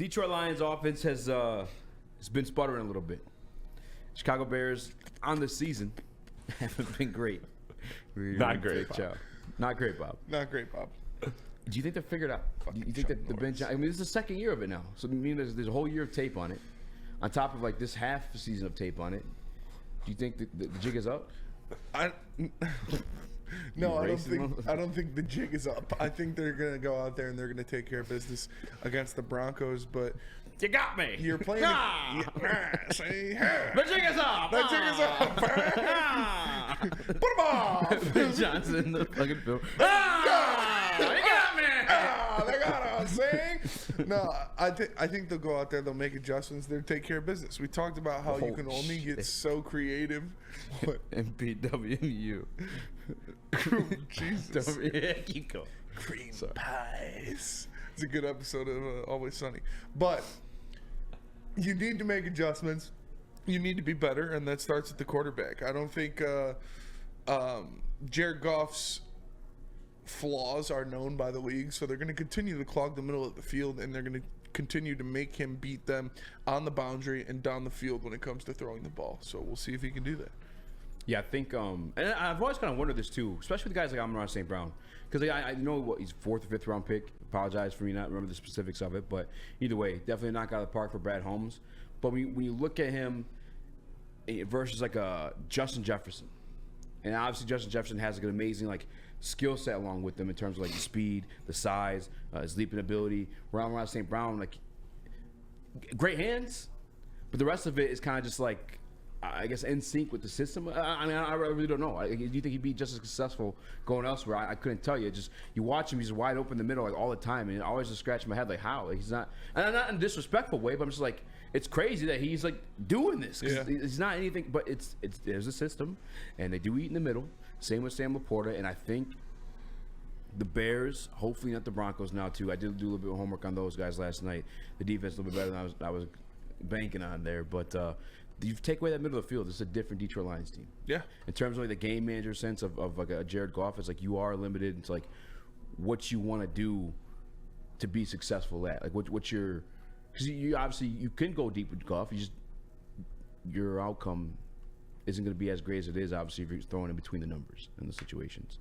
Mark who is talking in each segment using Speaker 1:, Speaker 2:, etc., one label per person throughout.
Speaker 1: Detroit Lions offense has been sputtering a little bit. Chicago Bears on the season haven't been great.
Speaker 2: Not great, Bob.
Speaker 1: Not great, Bob.
Speaker 3: Not great, Bob.
Speaker 1: Do you think they're figured out? Do you think that the Ben Johnson? I mean, this is the second year of it now. So I mean, there's a whole year of tape on it, on top of like this half season of tape on it. Do you think the jig is up?
Speaker 3: No, I don't think the jig is up. I think they're gonna go out there and they're gonna take care of business against the Broncos. But
Speaker 1: you got me.
Speaker 3: You're playing.
Speaker 1: See, the jig is up.
Speaker 3: The jig is up. Put him on.
Speaker 1: Ben Johnson, the fucking film. You got me.
Speaker 3: They got us. See? No, I think they'll go out there. They'll make adjustments. They'll take care of business. We talked about how you can only get so creative.
Speaker 1: MPWU.
Speaker 3: Jesus.
Speaker 1: Keep going.
Speaker 3: Cream pies. It's a good episode of Always Sunny. But you need to make adjustments. You need to be better, and that starts at the quarterback. I don't think Jared Goff's flaws are known by the league, so they're going to continue to clog the middle of the field, and they're going to continue to make him beat them on the boundary and down the field when it comes to throwing the ball. So we'll see if he can do that.
Speaker 1: Yeah, I think, and I've always kind of wondered this too, especially with guys like Amon-Ra St. Brown, because I know what he's 4th or 5th round pick. Apologize for me not remember the specifics of it, but either way, definitely a knock out of the park for Brad Holmes. But when you look at him versus like a Justin Jefferson, and obviously Justin Jefferson has like an amazing like skill set along with them in terms of like the speed, the size, his leaping ability. Amon-Ra St. Brown, like great hands, but the rest of it is kind of just like, I guess, in sync with the system. I mean, I really don't know. Do you think he'd be just as successful going elsewhere? I couldn't tell you. Just you watch him, he's wide open in the middle like all the time, and I always just scratch my head like how? Like he's not, and not in a disrespectful way, but I'm just like, it's crazy that he's like doing this. Yeah. It's not anything, but there's a system, and they do eat in the middle. Same with Sam Laporta, and I think the Bears, hopefully not the Broncos now too. I did do a little bit of homework on those guys last night. The defense a little bit better than I was banking on there, but you take away that middle of the field, it's a different Detroit Lions team.
Speaker 3: Yeah.
Speaker 1: In terms of like the game manager sense of like a Jared Goff, it's like you are limited into like what you want to do to be successful at. Like what's your, because you obviously you can go deep with Goff. Your outcome isn't going to be as great as it is obviously if you're throwing in between the numbers and the situations.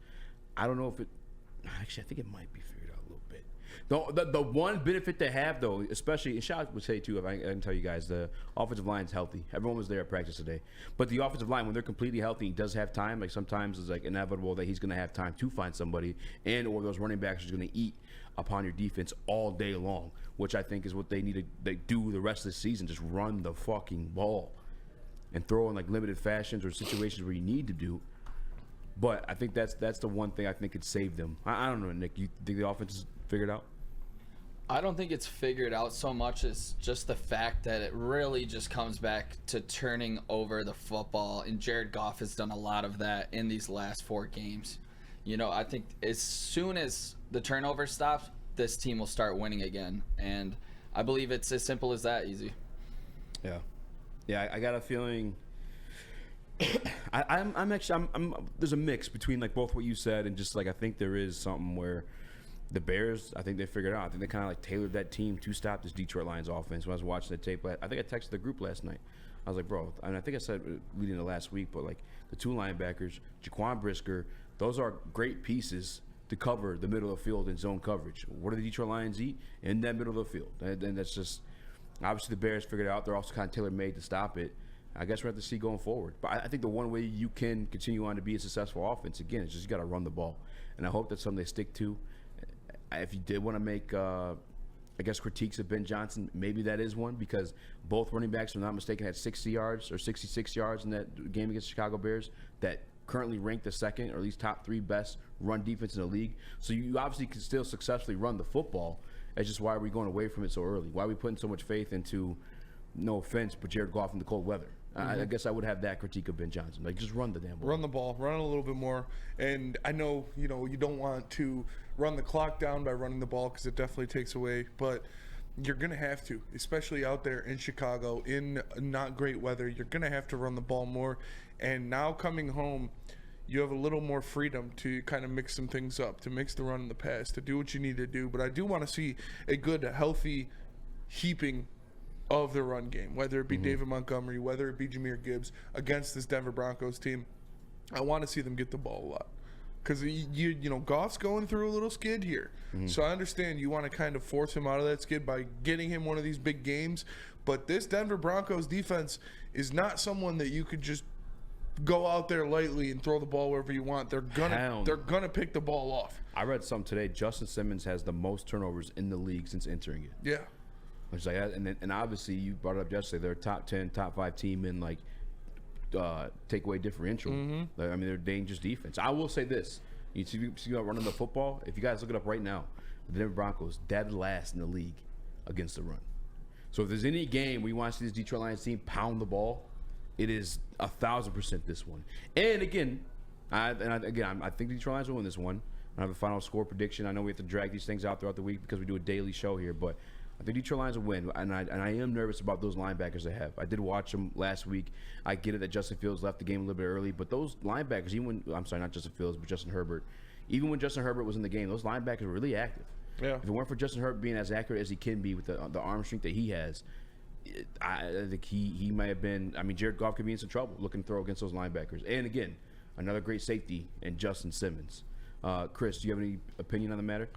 Speaker 1: I don't know if it. Actually, I think it might be figured out a little bit. The one benefit they have, though, especially, and Shaq would say, too, if I can tell you guys, the offensive line's healthy. Everyone was there at practice today. But the offensive line, when they're completely healthy, he does have time. Like, sometimes it's, like, inevitable that he's going to have time to find somebody, and or those running backs are going to eat upon your defense all day long, which I think is what they need to do the rest of the season. Just run the fucking ball and throw in, like, limited fashions or situations where you need to do. But I think that's the one thing I think could save them. I don't know, Nick. You think the offense is figured out?
Speaker 4: I don't think it's figured out so much as just the fact that it really just comes back to turning over the football, and Jared Goff has done a lot of that in these last 4 games. You know, I think as soon as the turnover stops, this team will start winning again, and I believe it's as simple as that, Easy.
Speaker 1: Yeah, I got a feeling. I'm actually there's a mix between like both what you said and just like I think there is something where the Bears, I think they figured out. I think they kind of like tailored that team to stop this Detroit Lions offense. When I was watching the tape, I think I texted the group last night. I was like, bro, and I think I said leading to last week, but like the 2 linebackers, Jaquan Brisker, those are great pieces to cover the middle of the field in zone coverage. What do the Detroit Lions eat? In that middle of the field. And that's just, obviously the Bears figured it out. They're also kind of tailor-made to stop it. I guess we're going to have to see going forward. But I think the one way you can continue on to be a successful offense, again, is just you got to run the ball. And I hope that's something they stick to. If you did want to make, I guess, critiques of Ben Johnson, maybe that is one, because both running backs, if I'm not mistaken, had 60 yards or 66 yards in that game against the Chicago Bears that currently ranked the second or at least top 3 best run defense in the league. So you obviously can still successfully run the football. It's just why are we going away from it so early? Why are we putting so much faith into, no offense, but Jared Goff in the cold weather? I guess I would have that critique of Ben Johnson. Like, just run the damn ball.
Speaker 3: Run the ball. Run it a little bit more. And I know, you don't want to run the clock down by running the ball because it definitely takes away. But you're going to have to, especially out there in Chicago in not great weather. You're going to have to run the ball more. And now coming home, you have a little more freedom to kind of mix some things up, to mix the run and the pass, to do what you need to do. But I do want to see a good, healthy heaping of the run game, whether it be David Montgomery, whether it be Jahmyr Gibbs against this Denver Broncos team. I want to see them get the ball a lot. Because, you know, Goff's going through a little skid here. So I understand you want to kind of force him out of that skid by getting him one of these big games. But this Denver Broncos defense is not someone that you could just go out there lightly and throw the ball wherever you want. They're gonna pick the ball off.
Speaker 1: I read something today. Justin Simmons has the most turnovers in the league since entering it.
Speaker 3: Yeah.
Speaker 1: Which like, and obviously you brought it up yesterday. They're a top 10, top 5 team in like takeaway differential. Like, I mean, they're a dangerous defense. I will say this: you see about running the football. If you guys look it up right now, the Denver Broncos dead last in the league against the run. So if there's any game where you want to see this Detroit Lions team pound the ball, it is 1,000% this one. And again, I think the Detroit Lions will win this one. I have a final score prediction. I know we have to drag these things out throughout the week because we do a daily show here, but I think Detroit Lions will win. And I am nervous about those linebackers they have. I did watch them last week. I get it that Justin Fields left the game a little bit early, but those linebackers, not Justin Fields, but Justin Herbert. Even when Justin Herbert was in the game, those linebackers were really active.
Speaker 3: Yeah.
Speaker 1: If it weren't for Justin Herbert being as accurate as he can be with the arm strength that he has, I think he might have been. I mean, Jared Goff could be in some trouble looking to throw against those linebackers. And again, another great safety in Justin Simmons. Chris, do you have any opinion on the matter?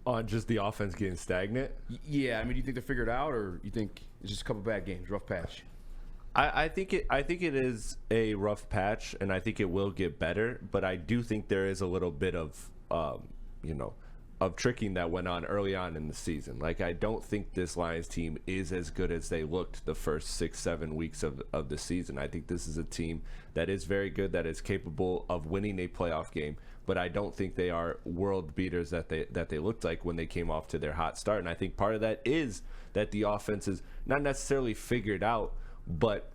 Speaker 2: On just the offense getting stagnant?
Speaker 1: Yeah, I mean, do you think they figured it out, or you think it's just a couple bad games, rough patch?
Speaker 2: I think it is a rough patch, and I think it will get better. But I do think there is a little bit of of tricking that went on early on in the season. Like, I don't think this Lions team is as good as they looked the first 6-7 weeks of the season. I think this is a team that is very good, that is capable of winning a playoff game, but I don't think they are world beaters that they looked like when they came off to their hot start. And I think part of that is that the offense is not necessarily figured out, but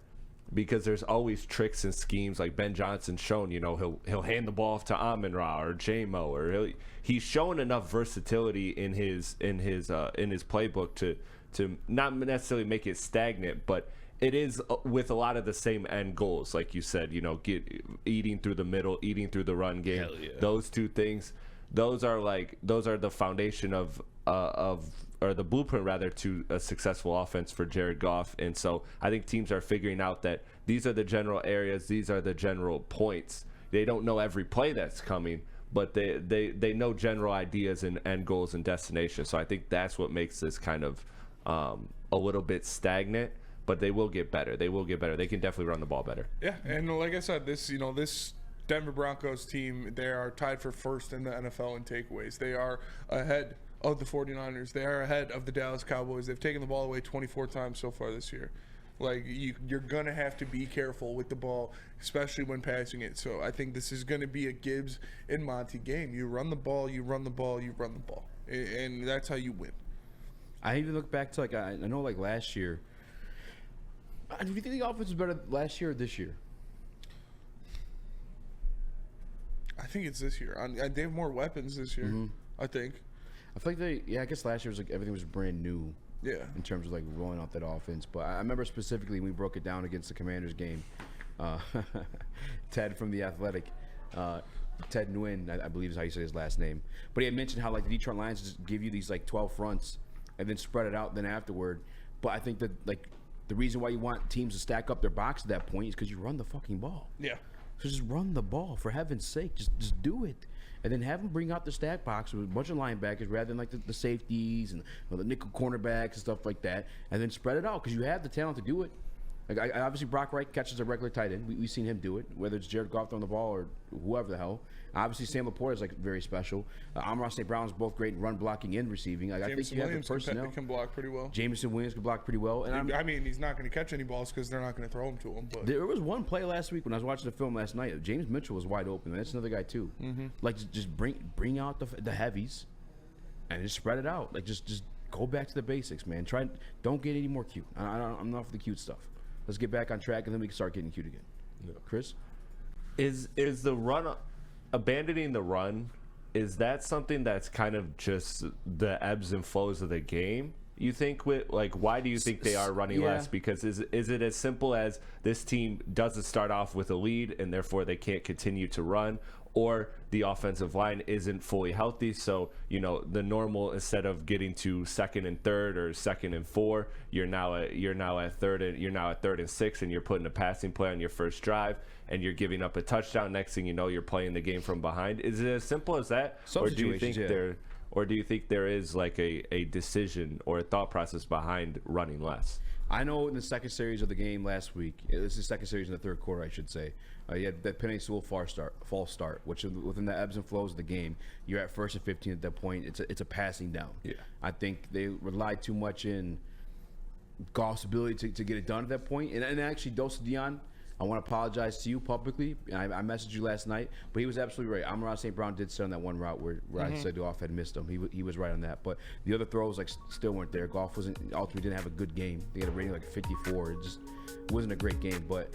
Speaker 2: because there's always tricks and schemes, like Ben Johnson's shown, he'll hand the ball off to Amon-Ra or J-Mo, or he's shown enough versatility in his playbook to not necessarily make it stagnant, but it is with a lot of the same end goals, like you said, eating through the middle, eating through the run game.
Speaker 1: Hell yeah.
Speaker 2: Those two things, those are the foundation of the blueprint rather to a successful offense for Jared Goff. And so I think teams are figuring out that these are the general areas, these are the general points. They don't know every play that's coming, but they know general ideas and end goals and destinations. So I think that's what makes this kind of a little bit stagnant, but they will get better. They can definitely run the ball better.
Speaker 3: Yeah, and like I said, this Denver Broncos team, they are tied for first in the NFL in takeaways. They are ahead of the 49ers. They are ahead of the Dallas Cowboys. They've taken the ball away 24 times so far this year. Like, you're going to have to be careful with the ball, especially when passing it. So I think this is going to be a Gibbs and Monty game. You run the ball, you run the ball, you run the ball. And that's how you win.
Speaker 1: I even look back to, I know, last year. Do you think the offense was better last year or this year?
Speaker 3: I think it's this year. They have more weapons this year, I think.
Speaker 1: I feel like I guess last year was everything was brand new.
Speaker 3: Yeah.
Speaker 1: In terms of rolling out that offense. But I remember specifically when we broke it down against the Commanders game. Ted from The Athletic, Ted Nguyen, I believe is how you say his last name. But he had mentioned how the Detroit Lions just give you these 12 fronts and then spread it out then afterward. But I think that the reason why you want teams to stack up their box at that point is because you run the fucking ball.
Speaker 3: Yeah.
Speaker 1: So just run the ball, for heaven's sake. Just do it. And then have them bring out the stack box with a bunch of linebackers rather than the safeties and the nickel cornerbacks and stuff like that. And then spread it out because you have the talent to do it. Obviously, Brock Wright catches a regular tight end. We've seen him do it, whether it's Jared Goff throwing the ball or whoever the hell. Obviously, Sam Laporte is very special. Amon-Ra St. Brown is both great in run blocking and receiving. I think you have the personnel.
Speaker 3: Can block pretty well.
Speaker 1: Jameson Williams can block pretty well. And
Speaker 3: he's not going to catch any balls because they're not going to throw them to him. But
Speaker 1: there was one play last week when I was watching the film last night. James Mitchell was wide open. That's another guy too. Just bring out the heavies and just spread it out. Just go back to the basics, man. Don't get any more cute. I'm not for the cute stuff. Let's get back on track and then we can start getting cute again. Chris,
Speaker 2: is the run abandoning the run? Is that something that's kind of just the ebbs and flows of the game? You think why do you think they are running less? Because is it as simple as this team doesn't start off with a lead and therefore they can't continue to run, or the offensive line isn't fully healthy. So, the normal, instead of getting to 2nd and 3rd or 2nd and 4, you're now at 3rd and 6, and you're putting a passing play on your first drive, and you're giving up a touchdown. Next thing you know, you're playing the game from behind. Is it as simple as that? Or do you think there is like a decision or a thought process behind running less?
Speaker 1: I know in the second series of the game last week, this is the second series in the third quarter, I should say, you had that Penny Sewell false start, which within the ebbs and flows of the game, you're at 1st and 15 at that point. It's a passing down. Yeah. I think they relied too much in Goff's ability to get it done at that point. And actually, Dion, I want to apologize to you publicly. I messaged you last night, but he was absolutely right. Amon-Ra St. Brown did sit on that one route where I said Goff had missed him. He was right on that. But the other throws still weren't there. Goff ultimately didn't have a good game. They had a rating 54. It just wasn't a great game. But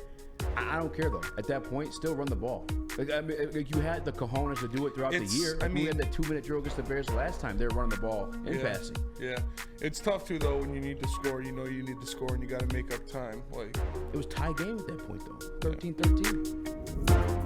Speaker 1: I don't care, though. At that point, still run the ball. You had the cojones to do it throughout the year. We had that 2-minute drill against the Bears the last time. They were running the ball and passing.
Speaker 3: Yeah. It's tough, too, though, when you need to score. You need to score, and you got to make up time.
Speaker 1: It was tie game at that point, though. 13-13.